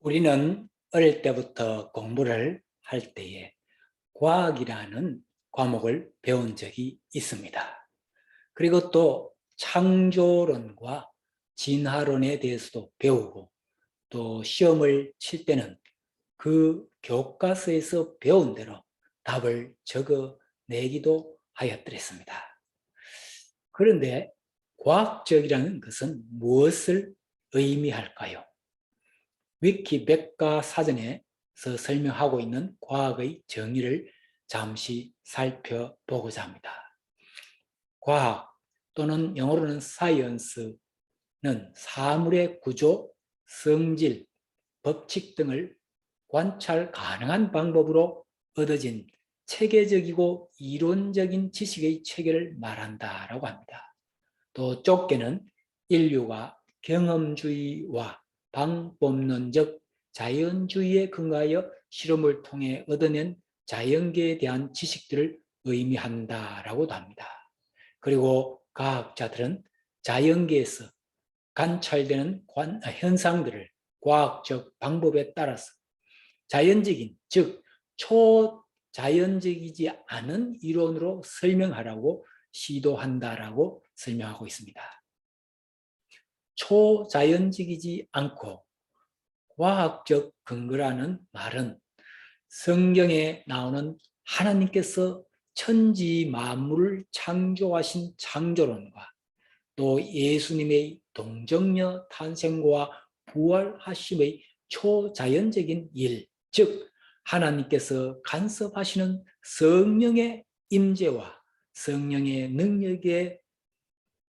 우리는 어릴 때부터 공부를 할 때에 과학이라는 과목을 배운 적이 있습니다. 그리고 또 창조론과 진화론에 대해서도 배우고 또 시험을 칠 때는 그 교과서에서 배운 대로 답을 적어내기도 하였더랬습니다. 그런데 과학적이라는 것은 무엇을 의미할까요? 위키 백과사전에서 설명하고 있는 과학의 정의를 잠시 살펴보고자 합니다. 과학 또는 영어로는 사이언스는 사물의 구조, 성질, 법칙 등을 관찰 가능한 방법으로 얻어진 체계적이고 이론적인 지식의 체계를 말한다라고 합니다. 또 좁게는 인류가 경험주의와 방법론적 자연주의에 근거하여 실험을 통해 얻어낸 자연계에 대한 지식들을 의미한다라고도 합니다. 그리고 과학자들은 자연계에서 관찰되는 현상들을 과학적 방법에 따라서 자연적인, 즉 초자연적이지 않은 이론으로 설명하라고 시도한다라고 설명하고 있습니다. 초자연적이지 않고 과학적 근거라는 말은 성경에 나오는 하나님께서 천지 만물을 창조하신 창조론과 또 예수님의 동정녀 탄생과 부활하심의 초자연적인 일, 즉 하나님께서 간섭하시는 성령의 임재와 성령의 능력에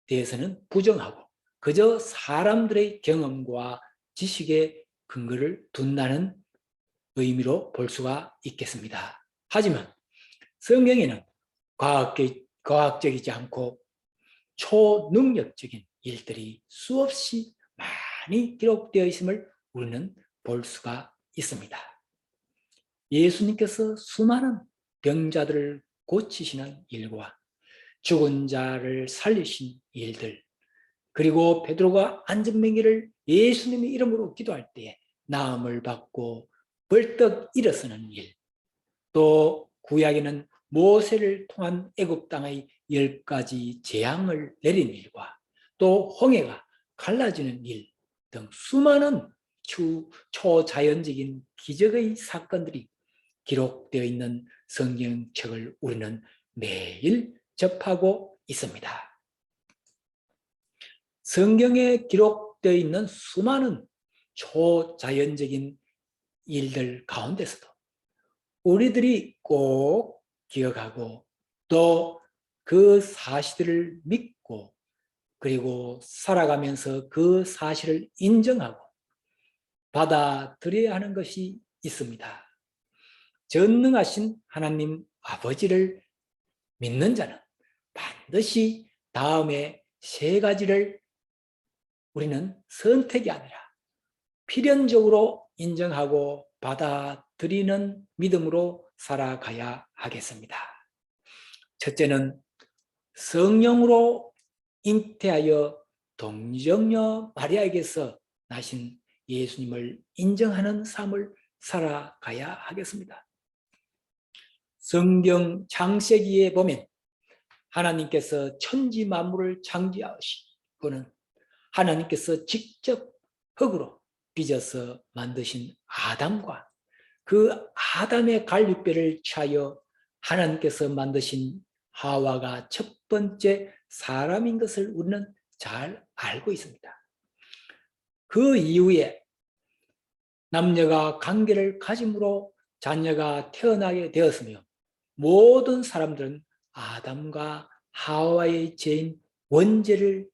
대해서는 부정하고 그저 사람들의 경험과 지식의 근거를 둔다는 의미로 볼 수가 있겠습니다. 하지만 성경에는 과학적이지 않고 초능력적인 일들이 수없이 많이 기록되어 있음을 우리는 볼 수가 있습니다. 예수님께서 수많은 병자들을 고치시는 일과 죽은 자를 살리신 일들, 그리고 베드로가 안전병기를 예수님의 이름으로 기도할 때에 나음을 받고 벌떡 일어서는 일, 또 구약에는 모세를 통한 애굽 땅의 10가지 재앙을 내린 일과 또 홍해가 갈라지는 일 등 수많은 초자연적인 기적의 사건들이 기록되어 있는 성경책을 우리는 매일 접하고 있습니다. 성경에 기록되어 있는 수많은 초자연적인 일들 가운데서도 우리들이 꼭 기억하고 또 그 사실을 믿고 그리고 살아가면서 그 사실을 인정하고 받아들여야 하는 것이 있습니다. 전능하신 하나님 아버지를 믿는 자는 반드시 다음에 세 가지를 우리는 선택이 아니라 필연적으로 인정하고 받아들이는 믿음으로 살아가야 하겠습니다. 첫째는 성령으로 잉태하여 동정녀 마리아에게서 나신 예수님을 인정하는 삶을 살아가야 하겠습니다. 성경 창세기에 보면 하나님께서 천지 만물을 창조하시고는 하나님께서 직접 흙으로 빚어서 만드신 아담과 그 아담의 갈비뼈를 취하여 하나님께서 만드신 하와가 첫 번째 사람인 것을 우리는 잘 알고 있습니다. 그 이후에 남녀가 관계를 가짐으로 자녀가 태어나게 되었으며 모든 사람들은 아담과 하와의 죄인 원죄를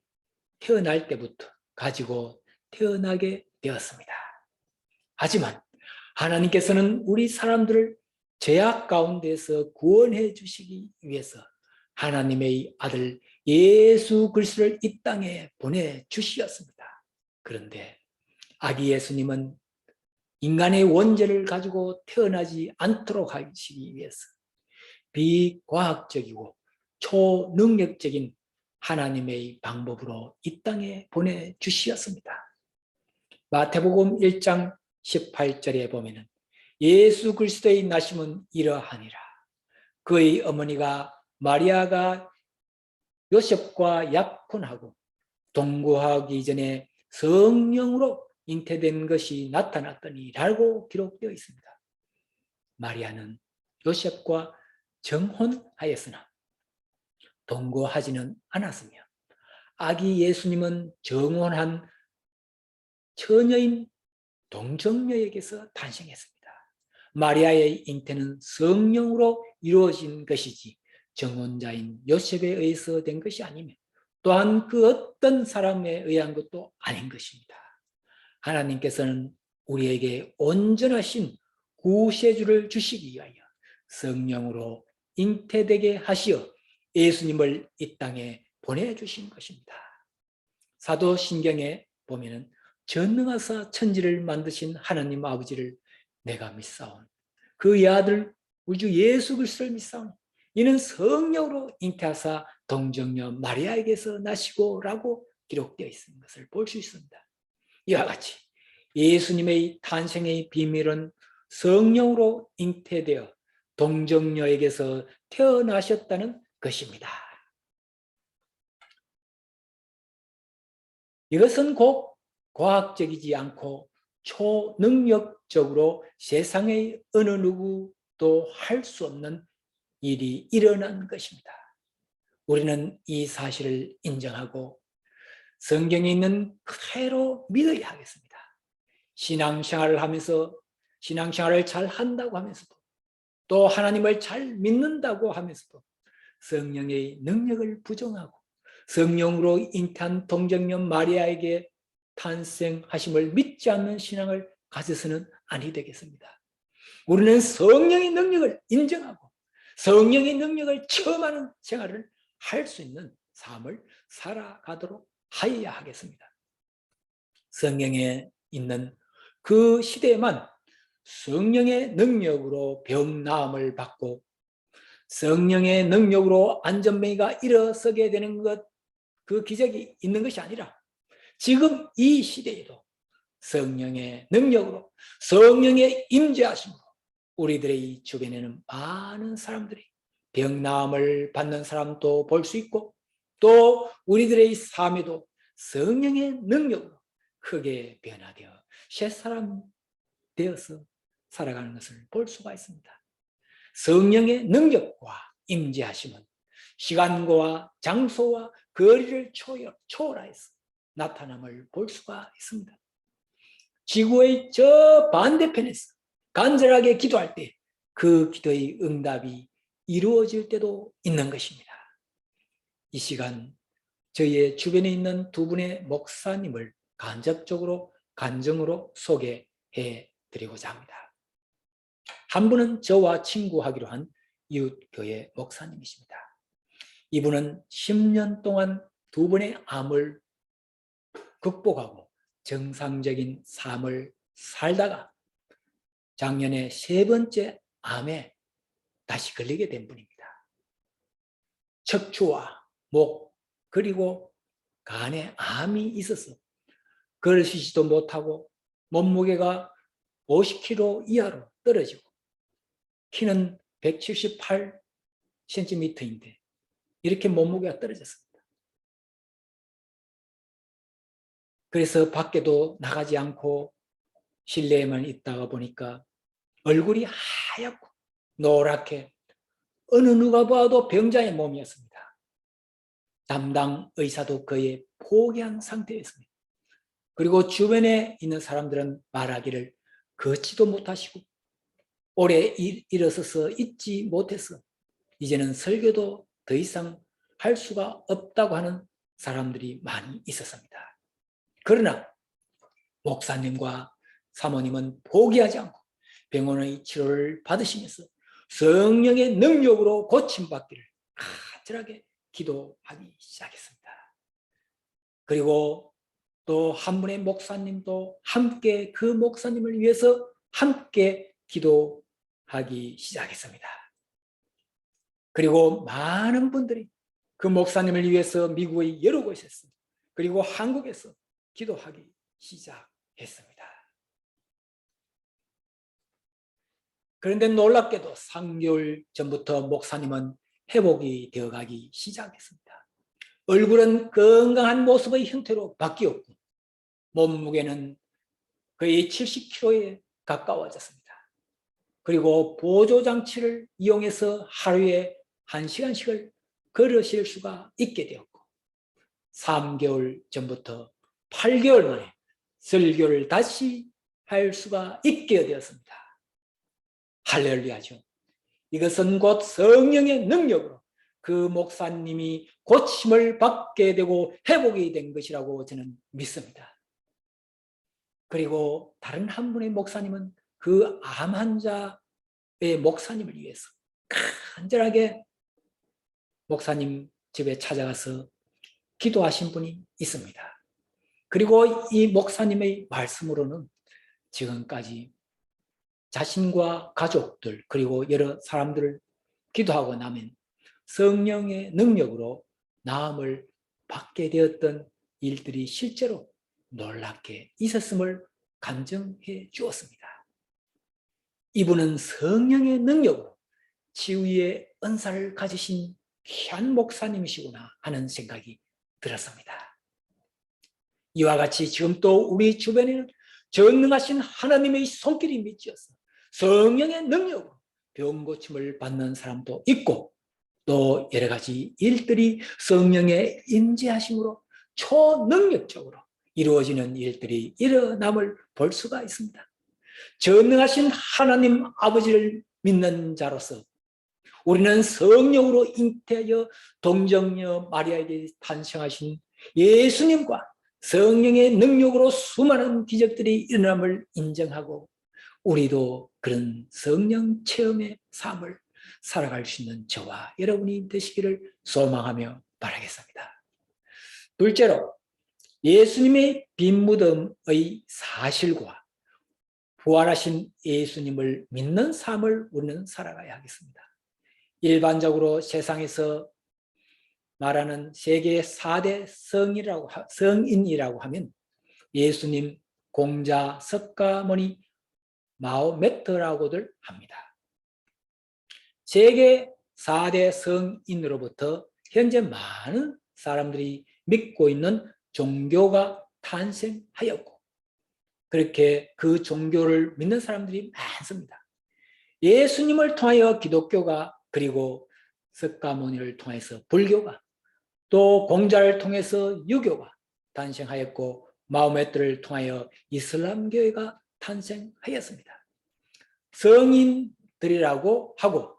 태어날 때부터 가지고 태어나게 되었습니다. 하지만 하나님께서는 우리 사람들을 죄악 가운데서 구원해 주시기 위해서 하나님의 아들 예수 그리스도를 이 땅에 보내주셨습니다. 그런데 아기 예수님은 인간의 원죄를 가지고 태어나지 않도록 하시기 위해서 비과학적이고 초능력적인 하나님의 방법으로 이 땅에 보내주셨습니다. 마태복음 1장 18절에 보면은 예수 그리스도의 나심은 이러하니라. 그의 어머니가 마리아가 요셉과 약혼하고 동거하기 전에 성령으로 잉태된 것이 나타났더니 라고 기록되어 있습니다. 마리아는 요셉과 정혼하였으나 동거하지는 않았으며 아기 예수님은 정혼한 처녀인 동정녀에게서 탄생했습니다. 마리아의 잉태는 성령으로 이루어진 것이지 정혼자인 요셉에 의해서 된 것이 아니며 또한 그 어떤 사람에 의한 것도 아닌 것입니다. 하나님께서는 우리에게 온전하신 구세주를 주시기 위하여 성령으로 잉태되게 하시어 예수님을 이 땅에 보내주신 것입니다. 사도신경에 보면은 전능하사 천지를 만드신 하나님 아버지를 내가 믿사오니 그의 아들 우주 예수 그리스도를 믿사오니 이는 성령으로 잉태하사 동정녀 마리아에게서 나시고 라고 기록되어 있는 것을 볼 수 있습니다. 이와 같이 예수님의 탄생의 비밀은 성령으로 잉태되어 동정녀에게서 태어나셨다는 것입니다. 이것은 곧 과학적이지 않고 초능력적으로 세상의 어느 누구도 할 수 없는 일이 일어난 것입니다. 우리는 이 사실을 인정하고 성경에 있는 그대로 믿어야 하겠습니다. 신앙생활을 하면서 신앙생활을 잘 한다고 하면서도 또 하나님을 잘 믿는다고 하면서도 성령의 능력을 부정하고 성령으로 잉태한 동정녀 마리아에게 탄생하심을 믿지 않는 신앙을 가져서는 아니 되겠습니다. 우리는 성령의 능력을 인정하고 성령의 능력을 체험하는 생활을 할 수 있는 삶을 살아가도록 하여야 하겠습니다. 성경에 있는 그 시대에만 성령의 능력으로 병 나음을 받고 성령의 능력으로 안전뱅이가 일어서게 되는 것, 그 기적이 있는 것이 아니라 지금 이 시대에도 성령의 능력으로 성령의 임재하심으로 우리들의 주변에는 많은 사람들이 병 나음을 받는 사람도 볼 수 있고 또 우리들의 삶에도 성령의 능력으로 크게 변화되어 새사람 되어서 살아가는 것을 볼 수가 있습니다. 성령의 능력과 임재하심은 시간과 장소와 거리를 초월하여서 나타남을 볼 수가 있습니다. 지구의 저 반대편에서 간절하게 기도할 때 그 기도의 응답이 이루어질 때도 있는 것입니다. 이 시간 저희의 주변에 있는 두 분의 목사님을 간접적으로 간증으로 소개해 드리고자 합니다. 한 분은 저와 친구하기로 한 이웃교회 목사님이십니다. 이분은 10년 동안 두 번의 암을 극복하고 정상적인 삶을 살다가 작년에 세 번째 암에 다시 걸리게 된 분입니다. 척추와 목 그리고 간에 암이 있어서 걸으시지도 못하고 몸무게가 50kg 이하로 떨어지고 키는 178cm인데 이렇게 몸무게가 떨어졌습니다. 그래서 밖에도 나가지 않고 실내에만 있다가 보니까 얼굴이 하얗고 노랗게 어느 누가 봐도 병자의 몸이었습니다. 담당 의사도 거의 포기한 상태였습니다. 그리고 주변에 있는 사람들은 말하기를 걷지도 못하시고 오래 일어서서 있지 못해서 이제는 설교도 더 이상 할 수가 없다고 하는 사람들이 많이 있었습니다. 그러나 목사님과 사모님은 포기하지 않고 병원의 치료를 받으시면서 성령의 능력으로 고침받기를 간절하게 기도하기 시작했습니다. 그리고 또 한 분의 목사님도 함께 그 목사님을 위해서 함께 기도하기 시작했습니다. 그리고 많은 분들이 그 목사님을 위해서 미국의 여러 곳에서 그리고 한국에서 기도하기 시작했습니다. 그런데 놀랍게도 3개월 전부터 목사님은 회복이 되어가기 시작했습니다. 얼굴은 건강한 모습의 형태로 바뀌었고 몸무게는 거의 70kg에 가까워졌습니다. 그리고 보조장치를 이용해서 하루에 1시간씩을 걸으실 수가 있게 되었고 3개월 전부터 8개월 만에 설교를 다시 할 수가 있게 되었습니다. 할렐루야죠. 이것은 곧 성령의 능력으로 그 목사님이 고침을 받게 되고 회복이 된 것이라고 저는 믿습니다. 그리고 다른 한 분의 목사님은 그 암 환자의 목사님을 위해서 간절하게 목사님 집에 찾아가서 기도하신 분이 있습니다. 그리고 이 목사님의 말씀으로는 지금까지 자신과 가족들 그리고 여러 사람들을 기도하고 나면 성령의 능력으로 나음을 받게 되었던 일들이 실제로 놀랍게 있었음을 간증해 주었습니다. 이분은 성령의 능력으로 치유의 은사를 가지신 귀한 목사님이시구나 하는 생각이 들었습니다. 이와 같이 지금 또 우리 주변에는 전능하신 하나님의 손길이 미치어서 성령의 능력으로 병 고침을 받는 사람도 있고 또 여러 가지 일들이 성령의 임재하심으로 초능력적으로 이루어지는 일들이 일어남을 볼 수가 있습니다. 전능하신 하나님 아버지를 믿는 자로서 우리는 성령으로 잉태하여 동정녀 마리아에게 탄생하신 예수님과 성령의 능력으로 수많은 기적들이 일어남을 인정하고 우리도 그런 성령 체험의 삶을 살아갈 수 있는 저와 여러분이 되시기를 소망하며 바라겠습니다. 둘째로 예수님의 빈 무덤의 사실과 부활하신 예수님을 믿는 삶을 우리는 살아가야 하겠습니다. 일반적으로 세상에서 말하는 세계 4대 성인이라고 하면 예수님, 공자, 석가모니, 마오메트라고들 합니다. 세계 4대 성인으로부터 현재 많은 사람들이 믿고 있는 종교가 탄생하였고 그렇게 그 종교를 믿는 사람들이 많습니다. 예수님을 통하여 기독교가 그리고 석가모니를 통해서 불교가 또 공자를 통해서 유교가 탄생하였고 마호메트를 통하여 이슬람교회가 탄생하였습니다. 성인들이라고 하고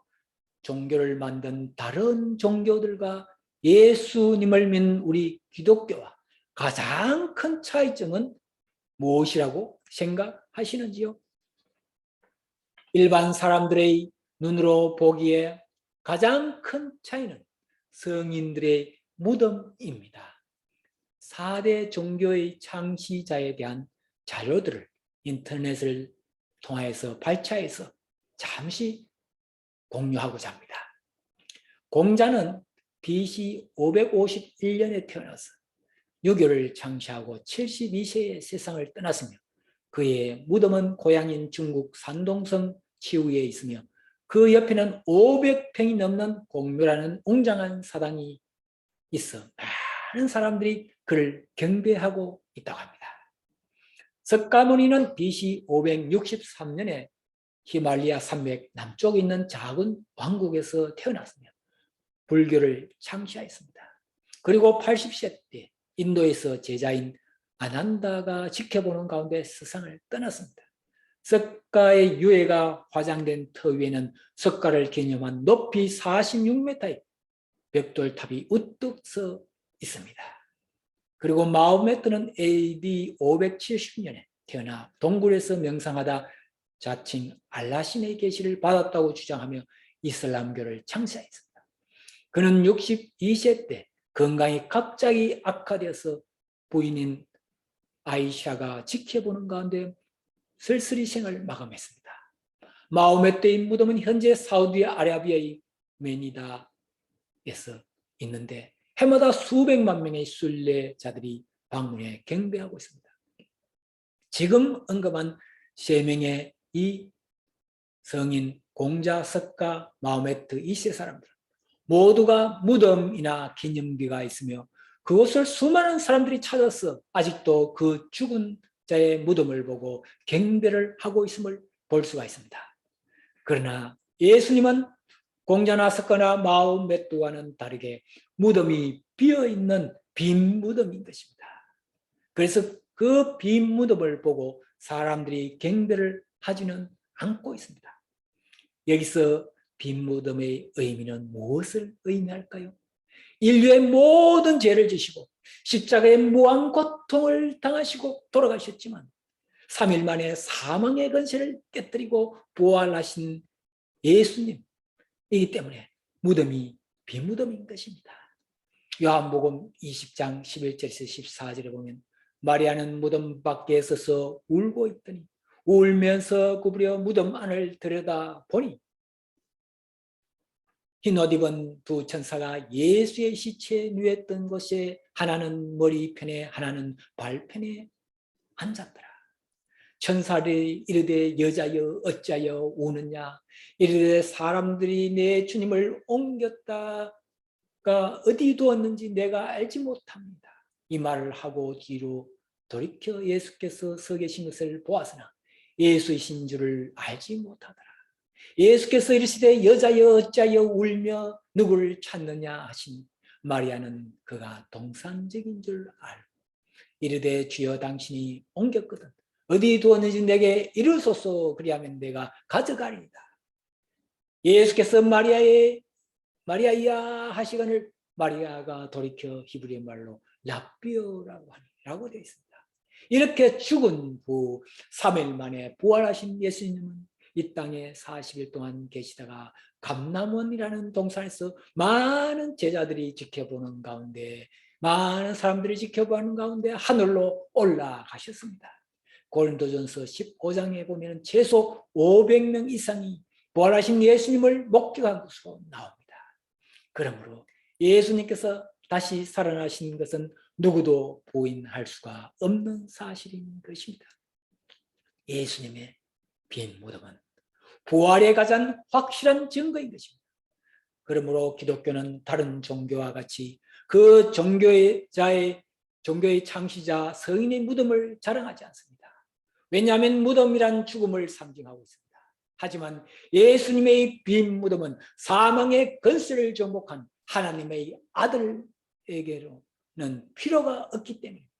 종교를 만든 다른 종교들과 예수님을 믿는 우리 기독교와 가장 큰 차이점은 무엇이라고 생각하시는지요? 일반 사람들의 눈으로 보기에 가장 큰 차이는 성인들의 무덤입니다. 4대 종교의 창시자에 대한 자료들을 인터넷을 통해서 발췌해서 잠시 공유하고자 합니다. 공자는 BC 551년에 태어나서 유교를 창시하고 72세에 세상을 떠났으며 그의 무덤은 고향인 중국 산동성 치우에 있으며 그 옆에는 500평이 넘는 공묘라는 웅장한 사당이 있어 많은 사람들이 그를 경배하고 있다고 합니다. 석가모니는 BC 563년에 히말리아 산맥 남쪽에 있는 작은 왕국에서 태어났으며 불교를 창시하였습니다. 그리고 80세 때 인도에서 제자인 아난다가 지켜보는 가운데 세상을 떠났습니다. 석가의 유해가 화장된 터 위에는 석가를 기념한 높이 46m의 벽돌탑이 우뚝 서 있습니다. 그리고 마호메트는 AD 570년에 태어나 동굴에서 명상하다 자칭 알라신의 계시를 받았다고 주장하며 이슬람교를 창시했습니다. 그는 62세 때 건강이 갑자기 악화되어서 부인인 아이샤가 지켜보는 가운데 쓸쓸히 생을 마감했습니다. 마호메트의 무덤은 현재 사우디아라비아의 메니다에서 있는데 해마다 수백만 명의 순례자들이 방문해 경배하고 있습니다. 지금 언급한 3명의 이 성인 공자석가 마호메트 2세 사람들 모두가 무덤이나 기념비가 있으며 그곳을 수많은 사람들이 찾아서 아직도 그 죽은 자의 무덤을 보고 경배를 하고 있음을 볼 수가 있습니다. 그러나 예수님은 공자나 석가나 마호메트와는 다르게 무덤이 비어있는 빈 무덤인 것입니다. 그래서 그 빈 무덤을 보고 사람들이 경배를 하지는 않고 있습니다. 여기서 빈 무덤의 의미는 무엇을 의미할까요? 인류의 모든 죄를 지시고 십자가의 무한 고통을 당하시고 돌아가셨지만 3일 만에 사망의 권세를 깨뜨리고 부활하신 예수님이기 때문에 무덤이 빈 무덤인 것입니다. 요한복음 20장 11절에서 14절에 보면 마리아는 무덤 밖에 서서 울고 있더니 울면서 구부려 무덤 안을 들여다보니 흰옷 입은 두 천사가 예수의 시체에 누웠던 곳에 하나는 머리편에 하나는 발편에 앉았더라. 천사들이 이르되 여자여 어찌하여 우느냐 이르되 사람들이 내 주님을 옮겼다가 어디 두었는지 내가 알지 못합니다. 이 말을 하고 뒤로 돌이켜 예수께서 서 계신 것을 보았으나 예수이신 줄을 알지 못하더라. 예수께서 이르시되 여자여 어찌하여 울며 누구를 찾느냐 하시니 마리아는 그가 동산적인 줄 알고 이르되 주여 당신이 옮겼거든 어디 두었는지 내게 이르소서 그리하면 내가 가져가리이다. 예수께서 마리아야 하시거늘 마리아가 돌이켜 히브리 말로 라비오라고 하니라고 되어 있습니다. 이렇게 죽은 후 3일 만에 부활하신 예수님은 이 땅에 40일 동안 계시다가 감람원이라는 동산에서 많은 제자들이 지켜보는 가운데 많은 사람들이 지켜보는 가운데 하늘로 올라가셨습니다. 고린도전서 15장에 보면 최소 500명 이상이 부활하신 예수님을 목격한 것으로 나옵니다. 그러므로 예수님께서 다시 살아나신 것은 누구도 부인할 수가 없는 사실인 것입니다. 예수님의 빈 무덤은 부활의 가장 확실한 증거인 것입니다. 그러므로 기독교는 다른 종교와 같이 그 종교의 창시자 성인의 무덤을 자랑하지 않습니다. 왜냐하면 무덤이란 죽음을 상징하고 있습니다. 하지만 예수님의 빈 무덤은 사망의 권세를 정복한 하나님의 아들에게로는 필요가 없기 때문입니다.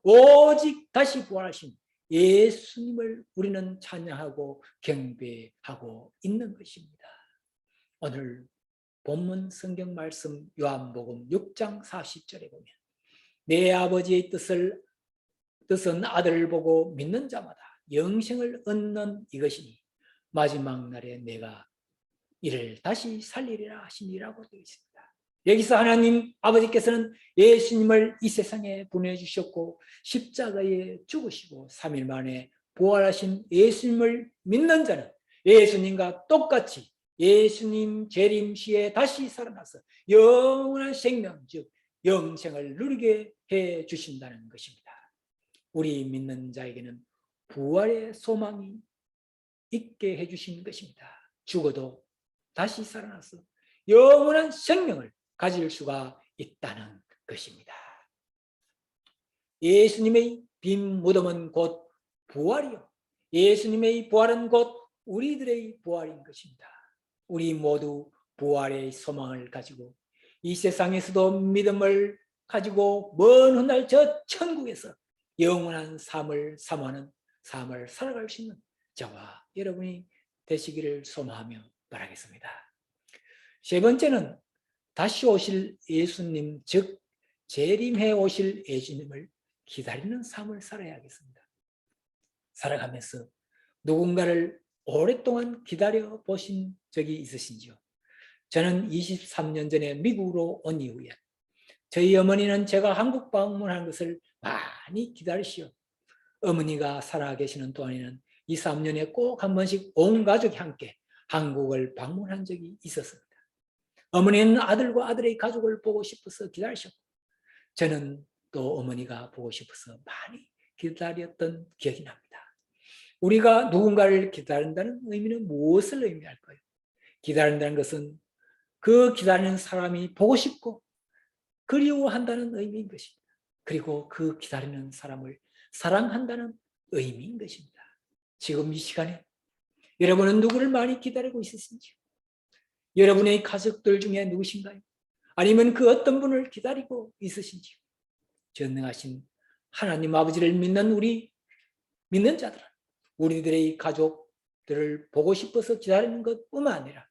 오직 다시 부활하신 예수님을 우리는 찬양하고 경배하고 있는 것입니다. 오늘 본문 성경 말씀 요한복음 6장 40절에 보면 내 아버지의 뜻은 아들을 보고 믿는 자마다 영생을 얻는 이것이니 마지막 날에 내가 이를 다시 살리리라 하시니라고 되어 있습니다. 여기서 하나님 아버지께서는 예수님을 이 세상에 보내주셨고 십자가에 죽으시고 3일 만에 부활하신 예수님을 믿는 자는 예수님과 똑같이 예수님 재림 시에 다시 살아나서 영원한 생명 즉 영생을 누리게 해 주신다는 것입니다. 우리 믿는 자에게는 부활의 소망이 있게 해주신 것입니다. 죽어도 다시 살아나서 영원한 생명을 가질 수가 있다는 것입니다. 예수님의 빈 무덤은 곧 부활이요. 예수님의 부활은 곧 우리들의 부활인 것입니다. 우리 모두 부활의 소망을 가지고 이 세상에서도 믿음을 가지고 먼 훗날 저 천국에서 영원한 삶을 사모하는 삶을 살아갈 수 있는 저와 여러분이 되시기를 소망하며 바라겠습니다. 세 번째는 다시 오실 예수님 즉 재림해 오실 예수님을 기다리는 삶을 살아야겠습니다. 살아가면서 누군가를 오랫동안 기다려 보신 적이 있으신지요? 저는 23년 전에 미국으로 온 이후에 저희 어머니는 제가 한국 방문한 것을 많이 기다리시오. 어머니가 살아계시는 동안에는 2, 3년에 꼭 한 번씩 온 가족이 함께 한국을 방문한 적이 있었습니다. 어머니는 아들과 아들의 가족을 보고 싶어서 기다리셨고 저는 또 어머니가 보고 싶어서 많이 기다렸던 기억이 납니다. 우리가 누군가를 기다린다는 의미는 무엇을 의미할까요? 기다린다는 것은 그 기다리는 사람이 보고 싶고 그리워한다는 의미인 것입니다. 그리고 그 기다리는 사람을 사랑한다는 의미인 것입니다. 지금 이 시간에 여러분은 누구를 많이 기다리고 있으신지요? 여러분의 가족들 중에 누구신가요? 아니면 그 어떤 분을 기다리고 있으신지요? 전능하신 하나님 아버지를 믿는 우리 믿는 자들은 우리들의 가족들을 보고 싶어서 기다리는 것뿐만 아니라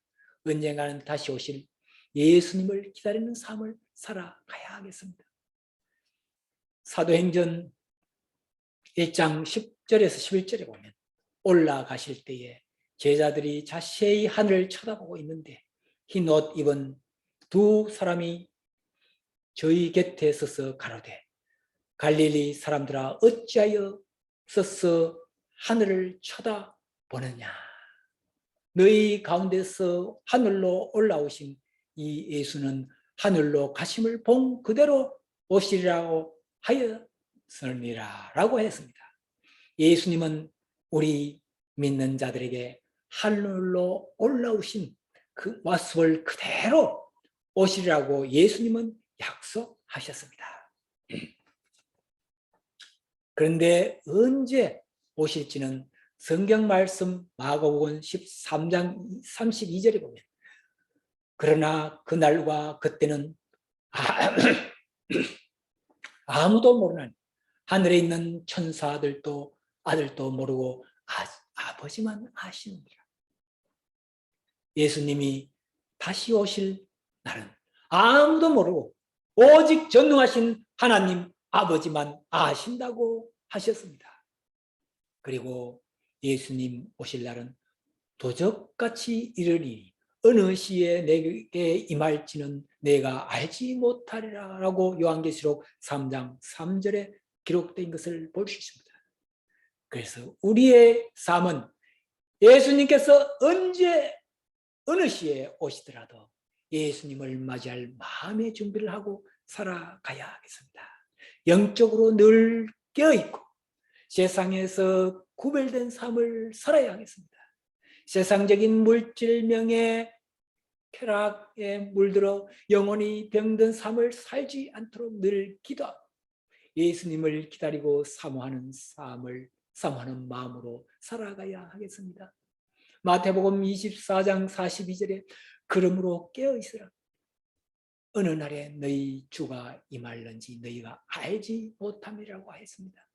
언젠가는 다시 오실 예수님을 기다리는 삶을 살아가야 하겠습니다. 사도행전 1장 10절에서 11절에 보면 올라가실 때에 제자들이 자세히 하늘을 쳐다보고 있는데 흰 옷 입은 두 사람이 저희 곁에 서서 가로되 갈릴리 사람들아 어찌하여 서서 하늘을 쳐다보느냐. 너희 가운데서 하늘로 올라오신 이 예수는 하늘로 가심을 본 그대로 오시리라고 하였으니라 라고 했습니다. 예수님은 우리 믿는 자들에게 하늘로 올라오신 그 모습을 그대로 오시리라고 예수님은 약속하셨습니다. 그런데 언제 오실지는 성경 말씀 마가복음 13장 32절에 보면 그러나 그날과 그때는 아무도 모르는 하늘에 있는 천사들도 아들도 모르고 아버지만 아시느니라. 예수님이 다시 오실 날은 아무도 모르고 오직 전능하신 하나님 아버지만 아신다고 하셨습니다. 그리고 예수님 오실 날은 도적같이 이르리니 어느 시에 내게 임할지는 내가 알지 못하리라 라고 요한계시록 3장 3절에 기록된 것을 볼 수 있습니다. 그래서 우리의 삶은 예수님께서 언제 어느 시에 오시더라도 예수님을 맞이할 마음의 준비를 하고 살아가야 하겠습니다. 영적으로 늘 깨어있고 세상에서 구별된 삶을 살아야 하겠습니다. 세상적인 물질명예 쾌락에 물들어 영원히 병든 삶을 살지 않도록 늘 기도하고 예수님을 기다리고 사모하는 삶을 사모하는 마음으로 살아가야 하겠습니다. 마태복음 24장 42절에 그러므로 깨어있으라. 어느 날에 너희 주가 임할는지 너희가 알지 못함이라고 했습니다.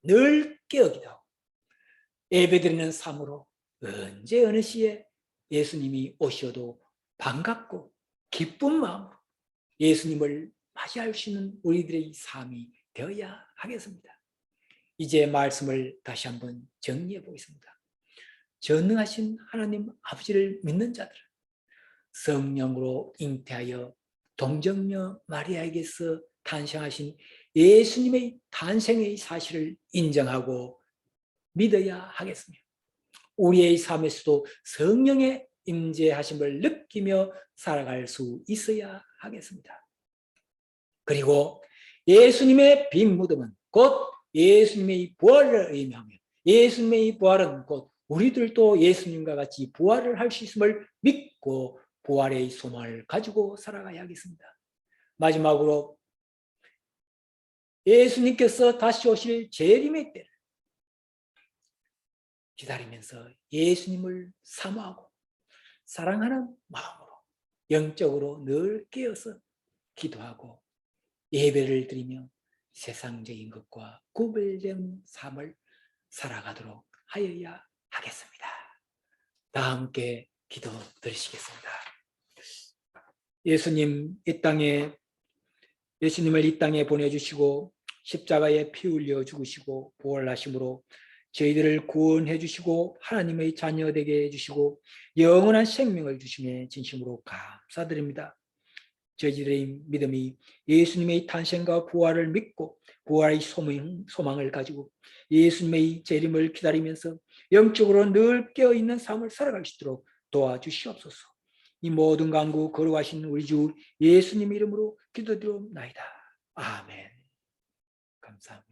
늘 깨어기도 하고 예배드리는 삶으로 언제 어느 시에 예수님이 오셔도 반갑고 기쁜 마음으로 예수님을 맞이할 수 있는 우리들의 삶이 되어야 하겠습니다. 이제 말씀을 다시 한번 정리해 보겠습니다. 전능하신 하나님 아버지를 믿는 자들은 성령으로 잉태하여 동정녀 마리아에게서 탄생하신 예수님의 탄생의 사실을 인정하고 믿어야 하겠으며 우리의 삶에서도 성령의 임재하심을 느끼며 살아갈 수 있어야 하겠습니다. 그리고 예수님의 빈 무덤은 곧 예수님의 부활을 의미하며 예수님의 부활은 곧 우리들도 예수님과 같이 부활을 할 수 있음을 믿고 부활의 소망을 가지고 살아가야 하겠습니다. 마지막으로 예수님께서 다시 오실 재림의 때를 기다리면서 예수님을 사모하고 사랑하는 마음으로 영적으로 늘 깨어서 기도하고 예배를 드리며 세상적인 것과 구별된 삶을 살아가도록 하여야 하겠습니다. 다 함께 기도 드리시겠습니다. 예수님을 이 땅에 보내주시고 십자가에 피 흘려 죽으시고 부활하심으로 저희들을 구원해 주시고 하나님의 자녀 되게 해주시고 영원한 생명을 주심에 진심으로 감사드립니다. 저희들의 믿음이 예수님의 탄생과 부활을 믿고 부활의 소망을 가지고 예수님의 재림을 기다리면서 영적으로 늘 깨어있는 삶을 살아갈 수 있도록 도와주시옵소서. 이 모든 간구 거룩하신 우리 주 예수님 이름으로 기도드리옵나이다. 아멘. 감사합니다.